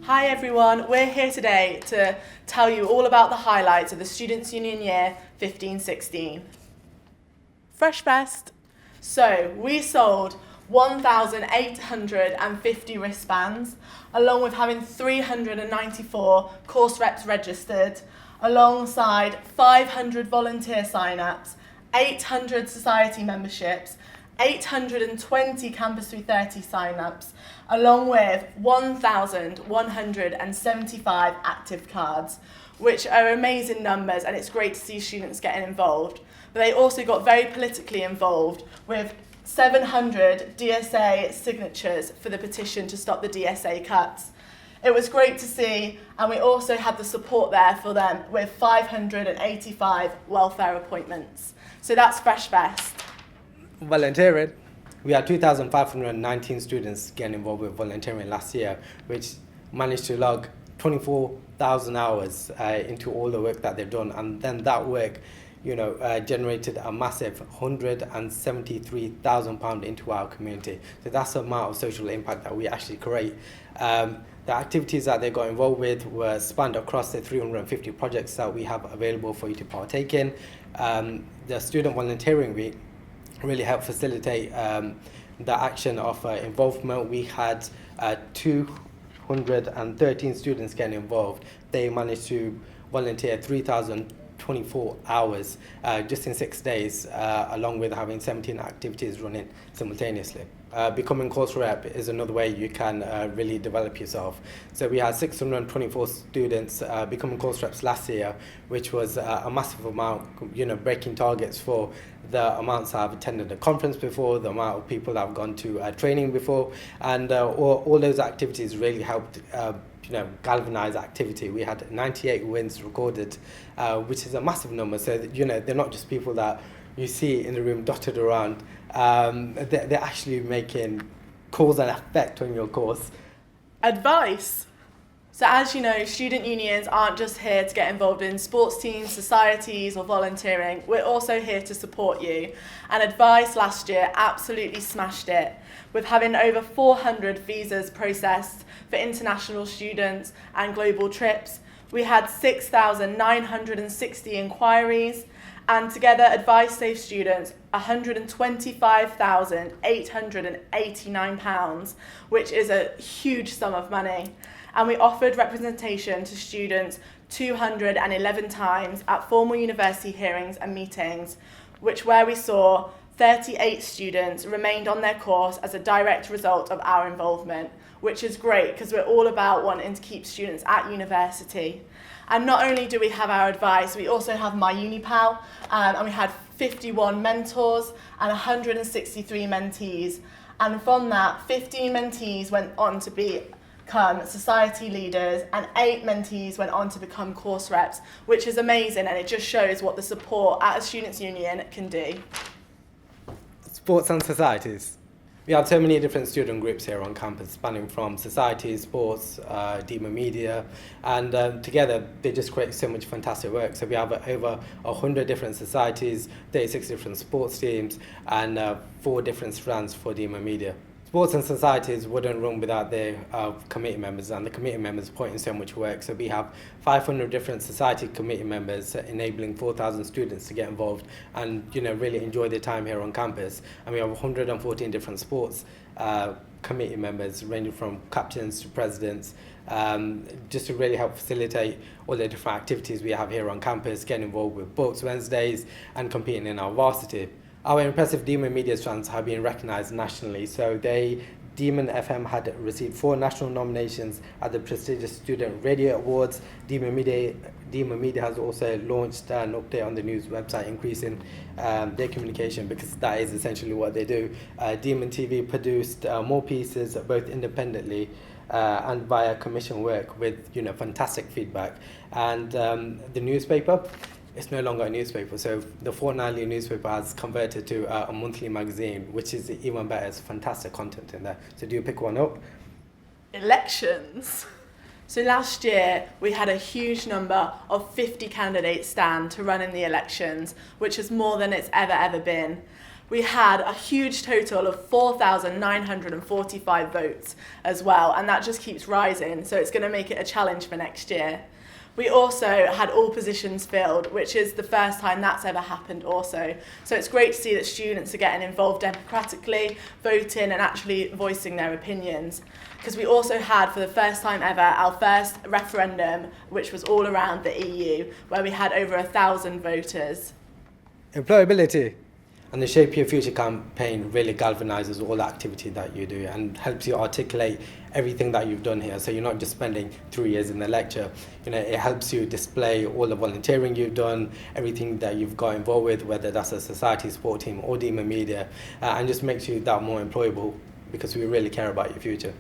Hi everyone, we're here today to tell you all about the highlights of the Students' Union Year 15-16. Fresh Fest. So we sold 1,850 wristbands, along with having 394 course reps registered, alongside 500 volunteer sign-ups, 800 society memberships, 820 Campus 330 sign-ups, along with 1,175 active cards, which are amazing numbers, and it's great to see students getting involved. But they also got very politically involved with 700 DSA signatures for the petition to stop the DSA cuts. It was great to see, and we also had the support there for them with 585 welfare appointments. So that's Fresh Fest. Volunteering. We had 2,519 students getting involved with volunteering last year, which managed to log 24,000 hours into all the work that they've done. And then that work, generated a massive £173,000 into our community. So that's the amount of social impact that we actually create. The activities that they got involved with were spanned across the 350 projects that we have available for you to partake in. The Student Volunteering Week really helped facilitate the action of involvement. We had 213 students getting involved. They managed to volunteer 3,024 hours just in 6 days, along with having 17 activities running simultaneously. Becoming course rep is another way you can really develop yourself. So we had 624 students becoming course reps last year, which was a massive amount, breaking targets for the amounts that have attended a conference before, the amount of people that have gone to training before, and all those activities really helped galvanize activity. We had 98 wins recorded, which is a massive number. So they're not just people that you see in the room dotted around. They're actually making cause and effect on your course. Advice. So as you know, student unions aren't just here to get involved in sports teams, societies or volunteering. We're also here to support you. And Advice last year absolutely smashed it, with having over 400 visas processed for international students and global trips. We had 6,960 inquiries, and together Advice saved students £125,889, which is a huge sum of money. And we offered representation to students 211 times at formal university hearings and meetings, where we saw 38 students remained on their course as a direct result of our involvement, which is great because we're all about wanting to keep students at university. And not only do we have our Advice, we also have My UniPal, and we had 51 mentors and 163 mentees. And from that, 15 mentees went on to become society leaders, and 8 mentees went on to become course reps, which is amazing, and it just shows what the support at a students' union can do. Sports and societies. We have so many different student groups here on campus, spanning from societies, sports, Dema Media, and together they just create so much fantastic work. So we have over 100 different societies, 36 different sports teams, and 4 different strands for Dema Media. Sports and societies wouldn't run without their committee members, and the committee members put in so much work. So we have 500 different society committee members, enabling 4,000 students to get involved and really enjoy their time here on campus. And we have 114 different sports committee members, ranging from captains to presidents, just to really help facilitate all the different activities we have here on campus, getting involved with Books Wednesdays and competing in our varsity. Our impressive Demon Media strands have been recognised nationally. So Demon FM had received 4 national nominations at the prestigious Student Radio Awards. Demon Media has also launched an update on the news website, increasing their communication, because that is essentially what they do. Demon TV produced more pieces, both independently and via commission work, with fantastic feedback. And the newspaper, it's no longer a newspaper, so the fortnightly newspaper has converted to a monthly magazine, which is even better. It's fantastic content in there. So do you pick one up? Elections. So last year we had a huge number of 50 candidates stand to run in the elections, which is more than it's ever been. we had a huge total of 4,945 votes as well, and that just keeps rising, so it's going to make it a challenge for next year. We also had all positions filled, which is the first time that's ever happened also. So it's great to see that students are getting involved democratically, voting and actually voicing their opinions. Because we also had, for the first time ever, our first referendum, which was all around the EU, where we had over 1,000 voters. Employability. And the Shape Your Future campaign really galvanizes all the activity that you do and helps you articulate everything that you've done here. So you're not just spending 3 years in the lecture. It helps you display all the volunteering you've done, everything that you've got involved with, whether that's a society, sport team or Dema Media, and just makes you that more employable because we really care about your future.